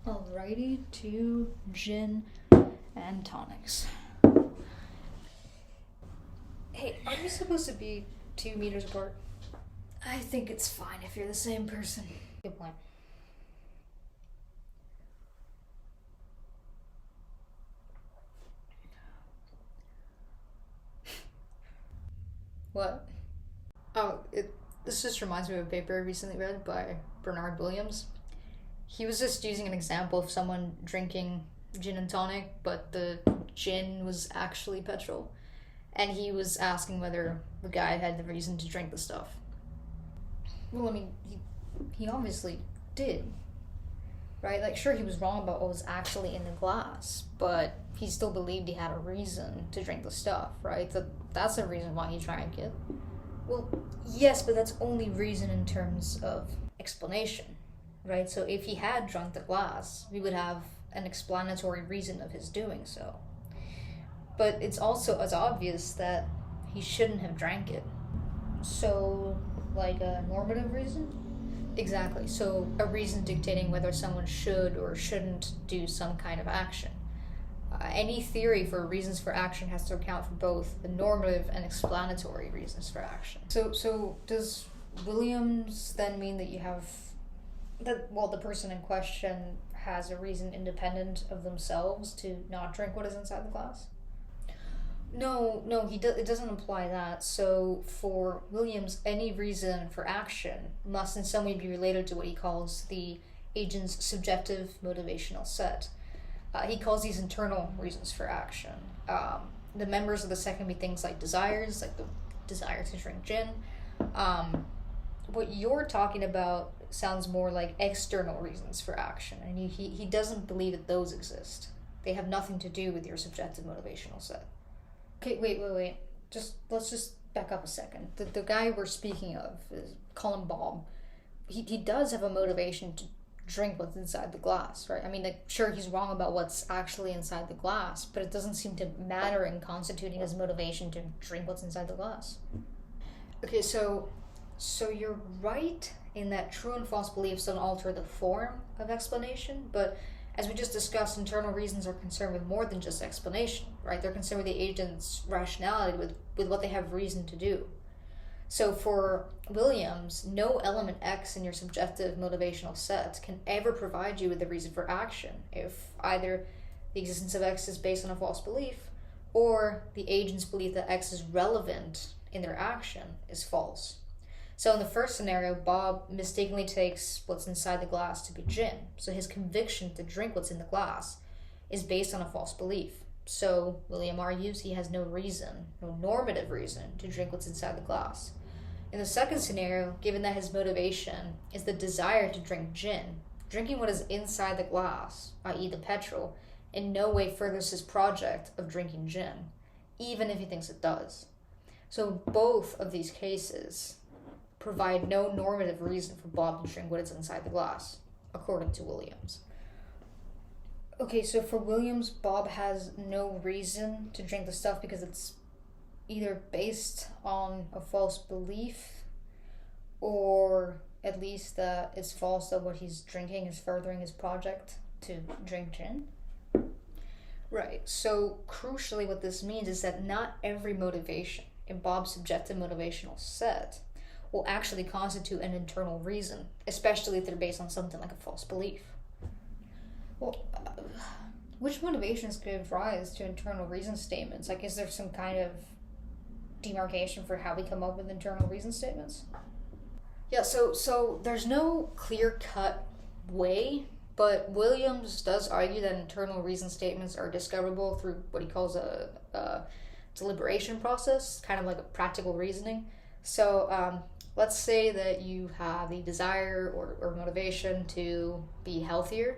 Alrighty, to gin and tonics. Hey, are we supposed to be 2 meters apart? I think it's fine if you're the same person. Good point. What? This just reminds me of a paper I recently read by Bernard Williams. He was just using an example of someone drinking gin and tonic, but the gin was actually petrol. And he was asking whether the guy had the reason to drink the stuff. Well, I mean, he obviously did, right? Like, sure, he was wrong about what was actually in the glass, but he still believed he had a reason to drink the stuff, right? That's the reason why he drank it. Well, yes, but that's only reason in terms of explanation, right? So if he had drunk the glass, we would have an explanatory reason of his doing so. But it's also as obvious that he shouldn't have drank it. So, like a normative reason? Exactly. So a reason dictating whether someone should or shouldn't do some kind of action. Any theory for reasons for action has to account for both the normative and explanatory reasons for action. So does Williams then mean that the person in question has a reason independent of themselves to not drink what is inside the glass? No, it doesn't imply that. So for Williams, any reason for action must in some way be related to what he calls the agent's subjective motivational set. He calls these internal reasons for action. The members of the set can be things like desires, like the desire to drink gin. What you're talking about sounds more like external reasons for action, and he doesn't believe that those exist. They have nothing to do with your subjective motivational set. Okay, wait. Let's just back up a second. The guy we're speaking of, call him Bob. He does have a motivation to drink what's inside the glass, right? I mean, like, sure, he's wrong about what's actually inside the glass, but it doesn't seem to matter in constituting his motivation to drink what's inside the glass. Okay, so you're right in that true and false beliefs don't alter the form of explanation, but as we just discussed, internal reasons are concerned with more than just explanation, right? They're concerned with the agent's rationality, with what they have reason to do. So for Williams, no element X in your subjective motivational set can ever provide you with a reason for action if either the existence of X is based on a false belief or the agent's belief that X is relevant in their action is false. So in the first scenario, Bob mistakenly takes what's inside the glass to be gin. So his conviction to drink what's in the glass is based on a false belief. So William argues he has no normative reason to drink what's inside the glass. In the second scenario, given that his motivation is the desire to drink gin, drinking what is inside the glass, i.e. the petrol, in no way furthers his project of drinking gin, even if he thinks it does. So both of these cases provide no normative reason for Bob to drink what is inside the glass, according to Williams. Okay, so for Williams, Bob has no reason to drink the stuff because it's either based on a false belief or at least that it's false that what he's drinking is furthering his project to drink gin. Right, so crucially what this means is that not every motivation in Bob's subjective motivational set will actually constitute an internal reason, especially if they're based on something like a false belief. Well, which motivations give rise to internal reason statements? Like, is there some kind of demarcation for how we come up with internal reason statements? Yeah, so there's no clear-cut way, but Williams does argue that internal reason statements are discoverable through what he calls a deliberation process, kind of like a practical reasoning. So let's say that you have the desire or motivation to be healthier.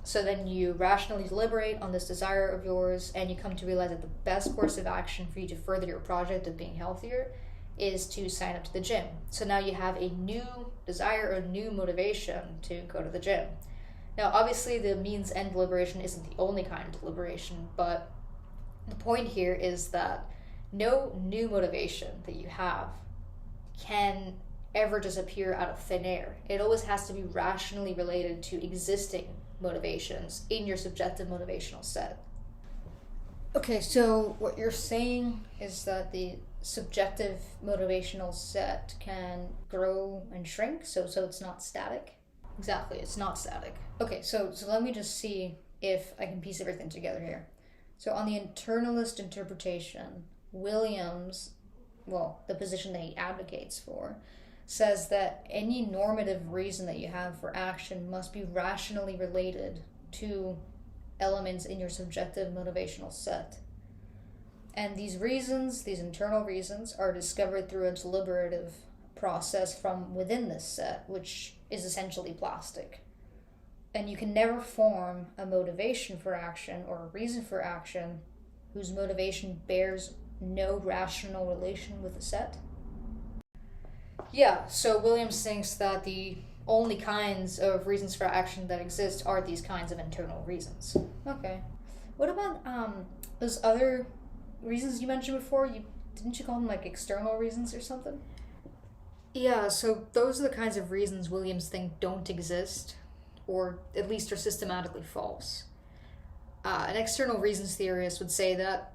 So then you rationally deliberate on this desire of yours, and you come to realize that the best course of action for you to further your project of being healthier is to sign up to the gym. So now you have a new desire or new motivation to go to the gym. Now, obviously, the means end deliberation isn't the only kind of deliberation, but the point here is that no new motivation that you have can ever just appear out of thin air. It always has to be rationally related to existing motivations in your subjective motivational set. Okay, so what you're saying is that the subjective motivational set can grow and shrink, so it's not static? Exactly, it's not static. Okay, so let me just see if I can piece everything together here. So on the internalist interpretation, Williams, well, the position that he advocates for, says that any normative reason that you have for action must be rationally related to elements in your subjective motivational set. And these reasons, these internal reasons, are discovered through a deliberative process from within this set, which is essentially plastic. And you can never form a motivation for action or a reason for action whose motivation bears no rational relation with the set. Yeah, so Williams thinks that the only kinds of reasons for action that exist are these kinds of internal reasons. Okay. What about those other reasons you mentioned before? Didn't you call them like external reasons or something? Yeah, so those are the kinds of reasons Williams thinks don't exist, or at least are systematically false. An external reasons theorist would say that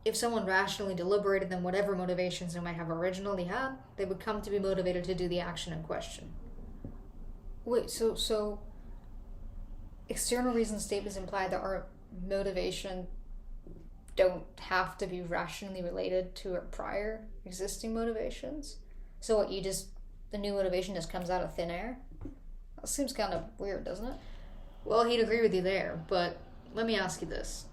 if someone rationally deliberated, then whatever motivations they might have originally had, they would come to be motivated to do the action in question. Wait, so external reason statements imply that our motivation don't have to be rationally related to our prior existing motivations? So what, the new motivation just comes out of thin air? That seems kind of weird, doesn't it? Well, he'd agree with you there, but let me ask you this.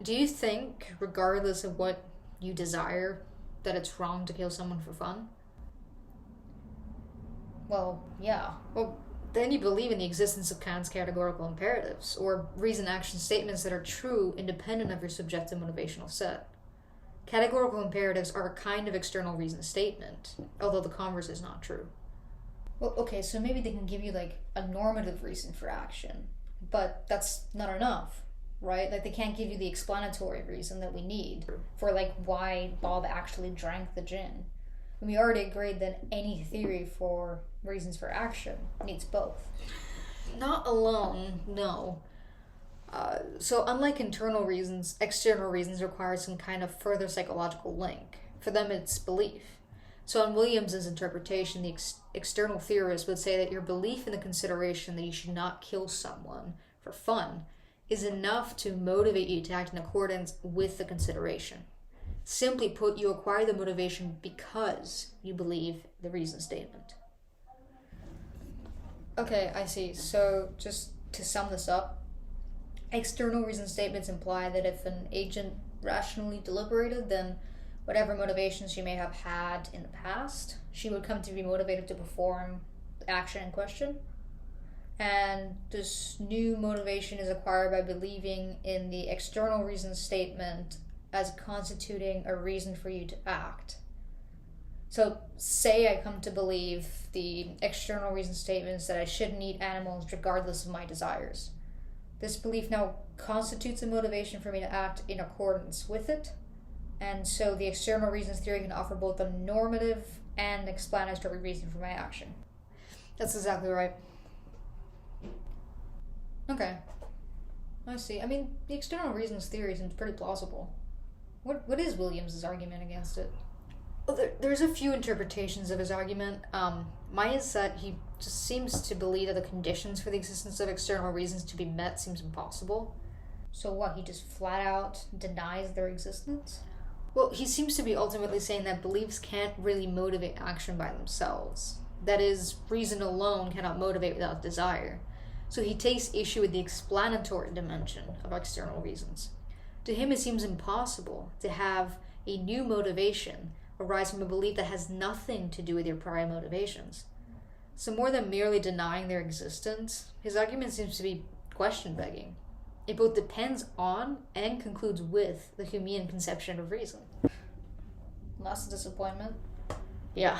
Do you think, regardless of what you desire, that it's wrong to kill someone for fun? Well, yeah. Well, then you believe in the existence of Kant's categorical imperatives, or reason-action statements that are true independent of your subjective motivational set. Categorical imperatives are a kind of external reason statement, although the converse is not true. Well, okay, so maybe they can give you like a normative reason for action, but that's not enough, right? Like they can't give you the explanatory reason that we need for like why Bob actually drank the gin. And we already agreed that any theory for reasons for action needs both. Not alone, no. So unlike internal reasons, external reasons require some kind of further psychological link. For them, it's belief. So in Williams's interpretation, the external theorist would say that your belief in the consideration that you should not kill someone for fun is enough to motivate you to act in accordance with the consideration. Simply put, you acquire the motivation because you believe the reason statement. Okay, I see. So just to sum this up, external reason statements imply that if an agent rationally deliberated, then whatever motivations she may have had in the past, she would come to be motivated to perform the action in question. And this new motivation is acquired by believing in the external reason statement as constituting a reason for you to act. So say I come to believe the external reason statements that I shouldn't eat animals regardless of my desires. This belief now constitutes a motivation for me to act in accordance with it, and so the external reasons theory can offer both a normative and explanatory reason for my action. That's exactly right. Okay. I see. I mean, the external reasons theory seems pretty plausible. What is Williams's argument against it? Well, there's a few interpretations of his argument. Mine is that he just seems to believe that the conditions for the existence of external reasons to be met seems impossible. So what, he just flat out denies their existence? Well, he seems to be ultimately saying that beliefs can't really motivate action by themselves. That is, reason alone cannot motivate without desire. So he takes issue with the explanatory dimension of external reasons. To him, it seems impossible to have a new motivation arise from a belief that has nothing to do with your prior motivations. So more than merely denying their existence, his argument seems to be question-begging. It both depends on and concludes with the Humean conception of reason. That's a disappointment. Yeah.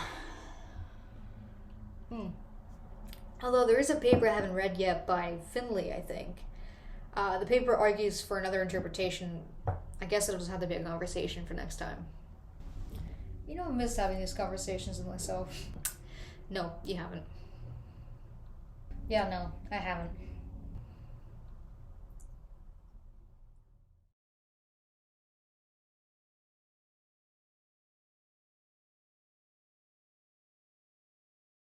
Although there is a paper I haven't read yet by Finley, I think. The paper argues for another interpretation. I guess it'll just have to be a conversation for next time. You know, I miss having these conversations with myself. No, you haven't. Yeah, no, I haven't.